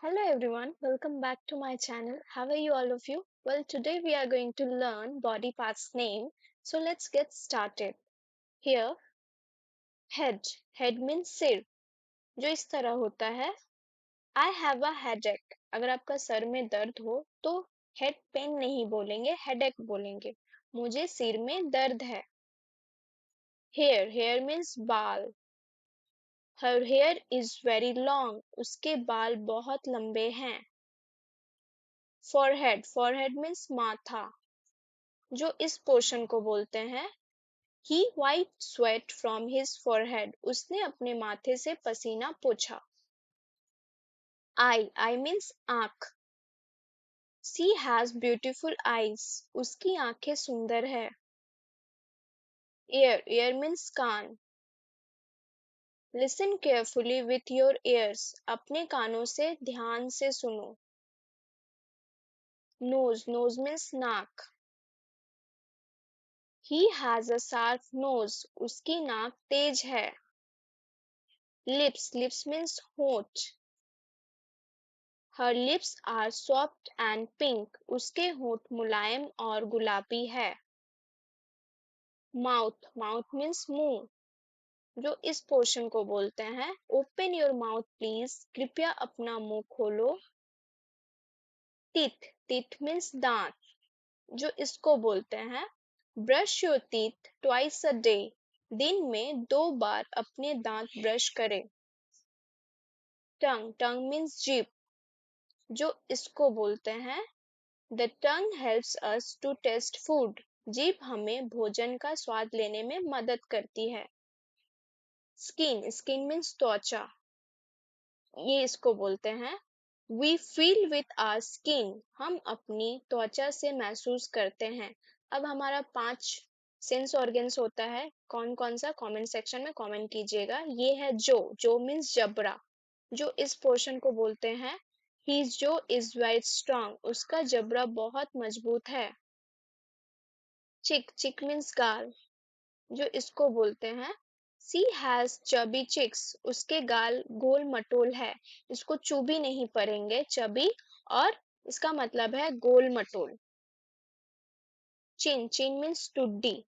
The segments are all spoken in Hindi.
Hello everyone, welcome back to my channel. How are you all of you? Well, today we are going to learn body parts name. So let's get started. Here, head. Head means सिर, जो इस तरह होता है. I have a headache. अगर आपका सर में दर्द हो तो head pain नहीं बोलेंगे, headache बोलेंगे. मुझे सिर में दर्द है. Hair. Hair means बाल. Her hair is very long. उसके बाल बहुत लंबे हैं. Forehead. Forehead means माथा, जो इस पोर्शन को बोलते हैं. He wiped sweat from his forehead. उसने अपने माथे से पसीना पोंछा. Eye means आँख. She has beautiful eyes. उसकी आँखें सुंदर है. Ear means can't. Listen carefully with your ears. अपने कानों से ध्यान से सुनो. Nose means नाक. He has a sharp nose. उसकी नाक तेज है. Lips means होंठ. Her lips are soft and pink. उसके होंठ मुलायम और गुलाबी है. Mouth means मुंह, जो इस पोर्शन को बोलते हैं. Open your mouth please. कृपया अपना मुंह खोलो. Teeth means दांत, जो इसको बोलते हैं. Brush your teeth twice a day. दिन में 2 बार अपने दांत ब्रश करें. Tongue means जीभ, जो इसको बोलते हैं. The tongue helps us to taste food. जीभ हमें भोजन का स्वाद लेने में मदद करती है. Skin means त्वचा, ये इसको बोलते हैं. We feel with our skin. हम अपनी त्वचा से महसूस करते हैं. अब हमारा 5 सेंस ऑर्गन्स होता है. कौन कौन सा कमेंट सेक्शन में कमेंट कीजिएगा. ये है जो मीन्स जबड़ा, जो इस पोर्शन को बोलते हैं. His jaw is very strong. उसका जबड़ा बहुत मजबूत है. Chick means गाल, जो इसको बोलते हैं. She has chubby cheeks. उसके गाल गोल मटोल है. इसको चुबी नहीं पढ़ेंगे, चबी, और इसका मतलब है गोल मटोल. Chin means टुड्डी,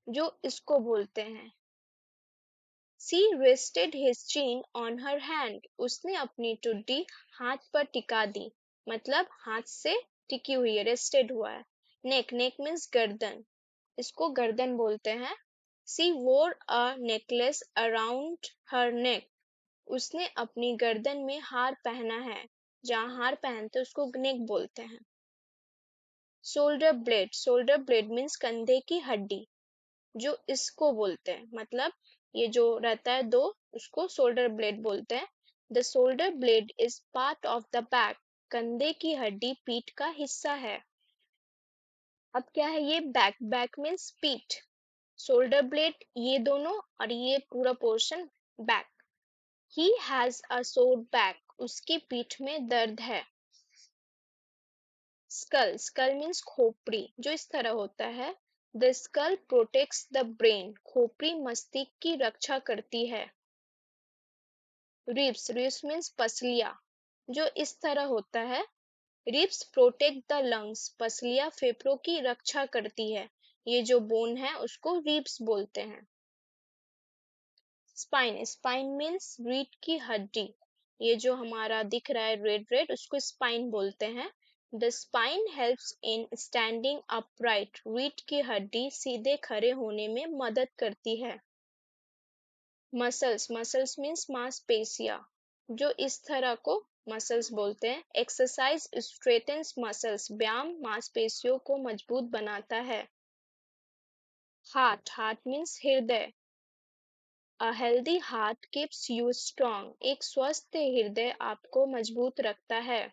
जो इसको बोलते हैं. She rested his chin on her hand. उसने अपनी टुड्डी हाथ पर टिका दी, मतलब हाथ से टिकी हुई है, रेस्टेड हुआ है. Neck means गर्दन, इसको गर्दन बोलते हैं. She wore a necklace around her neck. उसने अपनी गर्दन में हार पहना है. जहाँ हार पहनते उसको नेक बोलते हैं. Shoulder blade means कंधे की हड्डी, जो इसको बोलते हैं. मतलब ये जो रहता है दो, उसको शोल्डर ब्लेड बोलते हैं. The shoulder blade is part of the back. कंधे की हड्डी पीठ का हिस्सा है. अब क्या है ये बैक मीन्स पीठ. शोल्डर ब्लेड ये दोनों, और ये पूरा portion back. He has a sore back. उसकी पीठ में दर्द है. Skull means खोपड़ी, जो इस तरह होता है. The skull protects the brain. खोपड़ी मस्तिष्क की रक्षा करती है. Ribs means पसलियाँ, जो इस तरह होता है. Ribs protect the lungs. पसलियाँ फेफड़ों की रक्षा करती है. ये जो बोन है उसको ribs बोलते हैं. Spine means रीढ़ की हड्डी. ये जो हमारा दिख रहा है रेड उसको स्पाइन बोलते हैं. The spine helps in standing upright. रीढ़ की हड्डी सीधे खड़े होने में मदद करती है. Muscles means मांसपेशियाँ, जो इस तरह को मसल्स बोलते हैं. Exercise strengthens muscles. व्यायाम मांसपेशियों को मजबूत बनाता है. Heart means हृदय. A healthy heart keeps you strong. एक स्वस्थ हृदय आपको मजबूत रखता है.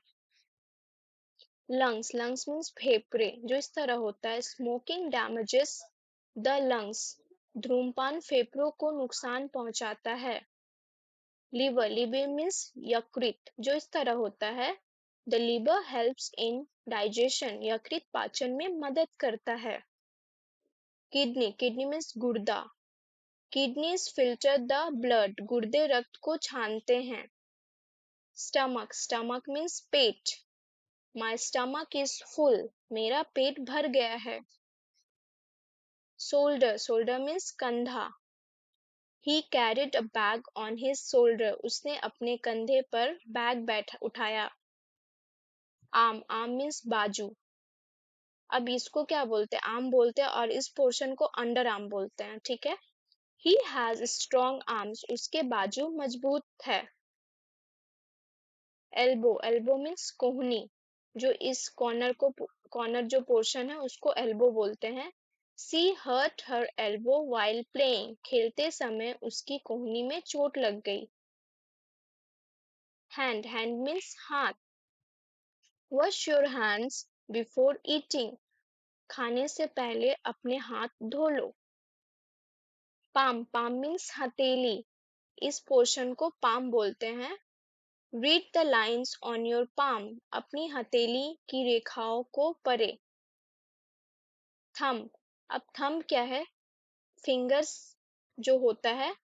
Lungs means फेफड़े, जो इस तरह होता है. Smoking damages the lungs. धूम्रपान फेफड़ों को नुकसान पहुंचाता है. Liver means यकृत, जो इस तरह होता है. The liver helps in digestion. यकृत पाचन में मदद करता है. Kidney means गुर्दा. Kidneys filter the blood. गुर्दे रक्त को छानते हैं. Stomach, stomach means pet. My stomach is full, मेरा पेट भर गया है। शोल्डर, शोल्डर मीन्स कंधा। ही carried a bag on his shoulder, उसने अपने कंधे पर बैग बैठ उठाया। आर्म, आर्म मीन्स बाजू। अब इसको क्या बोलते हैं, आर्म बोलते हैं, और इस पोर्शन को अंडर आर्म बोलते हैं, ठीक है। ही हैज स्ट्रॉन्ग आर्म्स, उसके बाजू मजबूत है। एल्बो, एल्बो मीन्स कोहनी। जो इस कॉर्नर जो पोर्शन है उसको एल्बो बोलते हैं। She hurt her elbow while playing, खेलते समय उसकी कोहनी में चोट लग गई। हैंड, हैंड मीन्स हाथ। Wash your hands before eating, खाने से पहले अपने हाथ धो लो। पाम, पाम मीन्स हथेली। इस पोर्शन को पाम बोलते हैं। Read the lines on your palm, अपनी हथेली की रेखाओं को पढ़े। थंब, अब थंब क्या है, फिंगर्स जो होता है,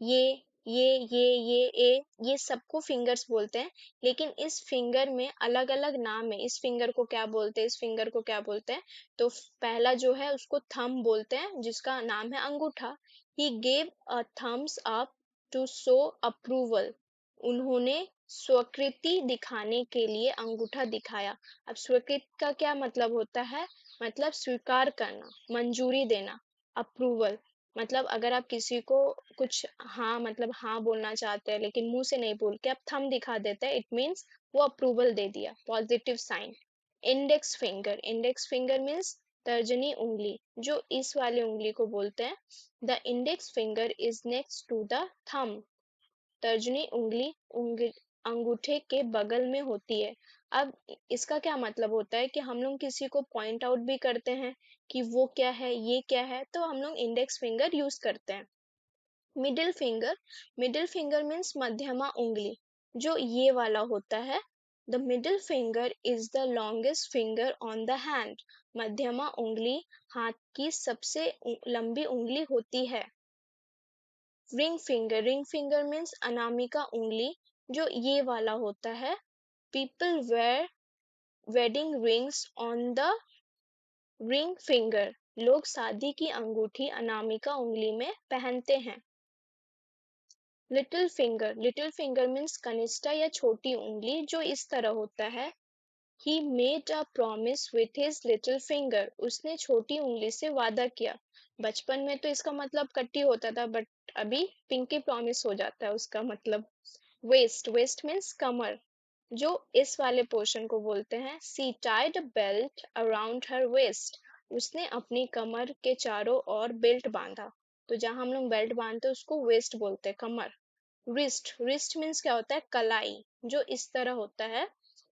ये ये सबको फिंगर्स बोलते हैं। लेकिन इस फिंगर में अलग अलग नाम है, इस फिंगर को क्या बोलते हैं, इस फिंगर को क्या बोलते हैं। तो पहला जो है उसको थंब बोलते हैं, जिसका नाम है अंगूठा। He gave a thumbs up to show approval, उन्होंने स्वीकृति दिखाने के लिए अंगूठा दिखाया। अब स्वीकृति का क्या मतलब होता है, मतलब स्वीकार करना, मंजूरी देना। अप्रूवल मतलब अगर आप किसी को कुछ हाँ मतलब हाँ बोलना चाहते हैं लेकिन मुंह से नहीं बोल के आप थंब दिखा देते हैं, इट मीन्स वो अप्रूवल दे दिया, positive sign. Index finger, index finger means तर्जनी उंगली, जो इस वाले उंगली को बोलते हैं। The index finger is next to the thumb, तर्जनी उंगली अंगूठे के बगल में होती है। अब इसका क्या मतलब होता है कि हम लोग किसी को पॉइंट आउट भी करते हैं कि वो क्या है, ये क्या है, तो हम लोग इंडेक्स फिंगर यूज करते हैं। Middle finger, middle finger means मध्यमा उंगली, जो ये वाला होता है। The middle finger is the longest finger on the hand, मध्यमा उंगली हाथ की सबसे लंबी उंगली होती है। Ring finger, ring finger means अनामिका उंगली, जो ये वाला होता है। People wear wedding rings on the ring finger, लोग शादी की अंगूठी अनामिका उंगली में पहनते हैं। Little finger, little finger means कनिष्ठा या छोटी उंगली, जो इस तरह होता है। He made a promise with his little finger, उसने छोटी उंगली से वादा किया। बचपन में तो इसका मतलब कट्टी होता था, बट अभी पिंकी प्रॉमिस हो जाता है उसका मतलब। वेस्ट, वेस्ट मीन्स कमर, जो इस वाले पोर्शन को बोलते हैं। सी टाइड बेल्ट अराउंड हर वेस्ट, उसने अपनी कमर के चारों ओर बेल्ट बांधा। तो जहां हम लोग बेल्ट बांधते हैं उसको वेस्ट बोलते हैं, कमर। रिस्ट, रिस्ट मीन्स क्या होता है, कलाई, जो इस तरह होता है।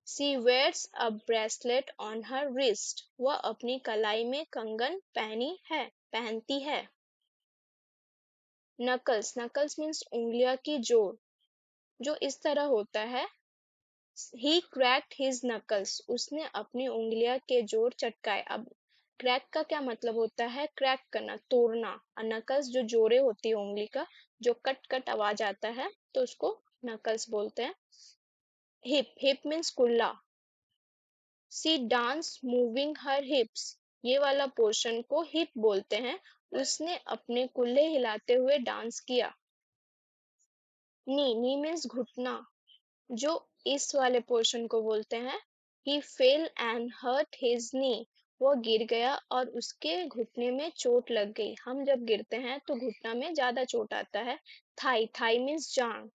She wears a bracelet on her wrist, वह अपनी कलाई में कंगन पहनती है। नकल्स, नकल्स मीन्स उंगलियां की जोड़, जो इस तरह होता है। ही क्रैक्ड हिज नकल्स, उसने अपनी उंगलियां के जोड़ चटकाए। अब क्रैक का क्या मतलब होता है, क्रैक करना, तोड़ना। नकल्स जो जोड़े होती है उंगली का, जो कट कट आवाज आता है, तो उसको नकल्स बोलते हैं। हिप, हिप मीन्स कुल्ला। सी डांस मूविंग हर हिप्स, ये वाला पोर्शन को हिप बोलते हैं। उसने अपने कुल्ले हिलाते हुए डांस किया। नी, नी मीन्स घुटना, जो इस वाले पोर्शन को बोलते हैं। ही फेल एंड हर्ट हिज नी, वो गिर गया और उसके घुटने में चोट लग गई। हम जब गिरते हैं तो घुटना में ज्यादा चोट आता है। थाई, थाई मीन्स जांग,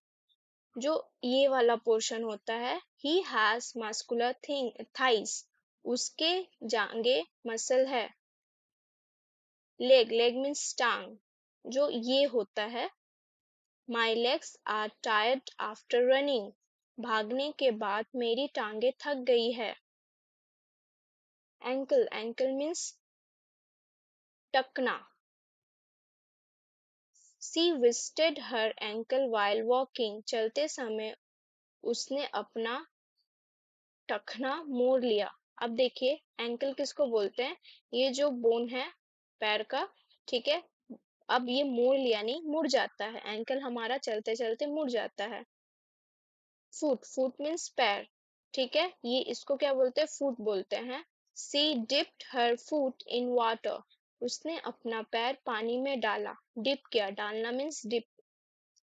जो ये वाला पोर्शन होता है। ही हैज मस्कुलर थाइस, उसके जांगे मसल है। लेग, लेग मीन्स टांग, जो ये होता है। My legs are tired after running, भागने के बाद मेरी टांगे थक गई है। एंकल, एंकल मीन्स टकना। She twisted her ankle while walking, चलते समय उसने अपना टखना मोड़ लिया। अब देखिए एंकल किसको बोलते हैं, ये जो बोन है पैर का, ठीक है। अब ये मोड़ लिया नहीं, मुड़ जाता है, एंकल हमारा चलते चलते मुड़ जाता है। फुट, फुट मीन्स पैर। ठीक है, ये इसको क्या बोलते हैं, फुट बोलते हैं। She dipped her foot in water, उसने अपना पैर पानी में डाला। डिप किया, डालना means dip.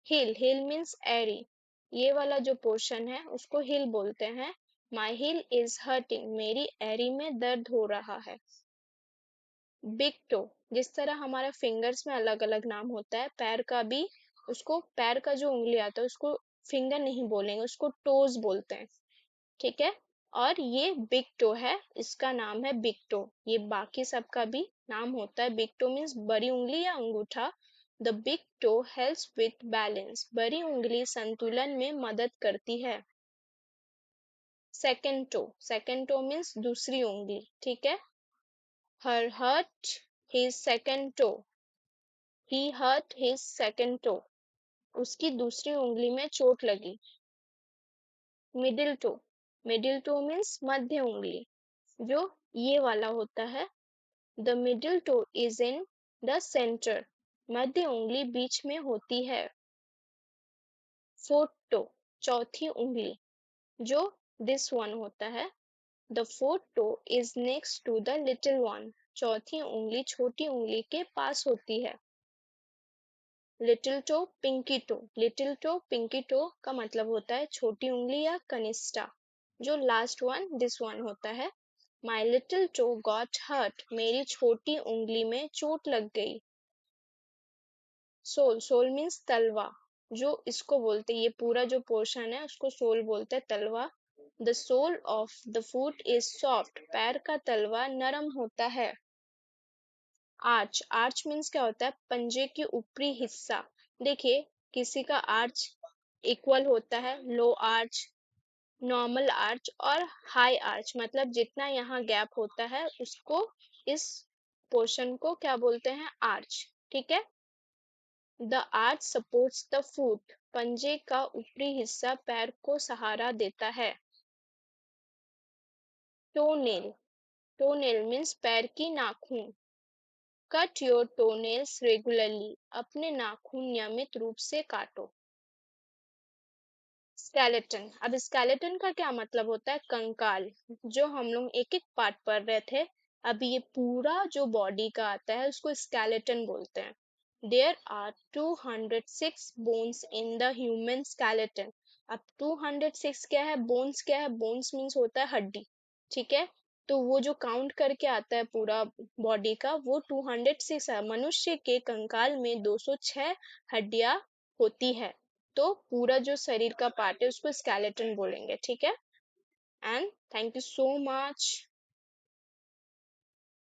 Heel, heel means एरी, ये वाला जो पोर्शन है उसको हिल बोलते हैं। माई हिल इज हर्टिंग, मेरी एरी में दर्द हो रहा है। बिग टो, जिस तरह हमारा फिंगर्स में अलग अलग नाम होता है, पैर का भी, उसको पैर का जो उंगली आता है उसको फिंगर नहीं बोलेंगे, उसको टोज बोलते हैं। ठीक है, और ये बिग टो है, इसका नाम है बिग टो। ये बाकी सबका भी नाम होता है। बिग टो मीन्स बड़ी उंगली या अंगूठा। The big toe helps with balance, बड़ी उंगली संतुलन में मदद करती है। सेकेंड टो मीन्स दूसरी उंगली। ठीक है, her hurt his second toe, he hurt his second toe, उसकी दूसरी उंगली में चोट लगी। Middle toe, middle toe means मध्य उंगली, जो ये वाला होता है। The middle toe is in the centre, मध्य उंगली बीच में होती है। फोर्थ टो, चौथी उंगली, जो दिस वन होता है। The fourth toe is next to the little one, चौथी उंगली छोटी उंगली के पास होती है। Little toe, pinky toe, little toe pinky toe का मतलब होता है छोटी उंगली या कनिष्ठा। जो लास्ट वन दिस वन होता है। My little toe got hurt, मेरी छोटी उंगली में चोट लग गई। सोल, सोल मीन्स तलवा, जो इसको बोलते हैं, ये पूरा जो पोर्शन है उसको सोल बोलते हैं, तलवा। The sole of the foot is soft, पैर का तलवा नरम होता है। आर्च, आर्च मीन्स क्या होता है, पंजे की ऊपरी हिस्सा। देखिए, किसी का आर्च इक्वल होता है, लो आर्च, नॉर्मल आर्च और हाई आर्च, मतलब जितना यहाँ गैप होता है उसको, इस पोर्शन को क्या बोलते हैं, आर्च। ठीक है, the arch supports the foot, पंजे का ऊपरी हिस्सा पैर को सहारा देता है। टोनेल, टोनेल मीन्स पैर की नाखून। कट योर टोनेल्स रेगुलरली, अपने नाखून नियमित रूप से काटो। स्केलेटन, अब स्केलेटन का क्या मतलब होता है, कंकाल। जो हम लोग एक एक पार्ट पढ़ रहे थे, अभी ये पूरा जो बॉडी का आता है उसको स्केलेटन बोलते हैं। There are 206 bones in the human skeleton. अब 206 क्या है, बोन्स क्या है, बोन्स मीन्स होता है हड्डी। ठीक है, तो वो जो काउंट करके आता है पूरा बॉडी का, वो 206 है। मनुष्य के कंकाल में 206 हड्डियां होती है। तो पूरा जो शरीर का पार्ट है उसको स्केलेटन बोलेंगे। ठीक है, and thank you so much.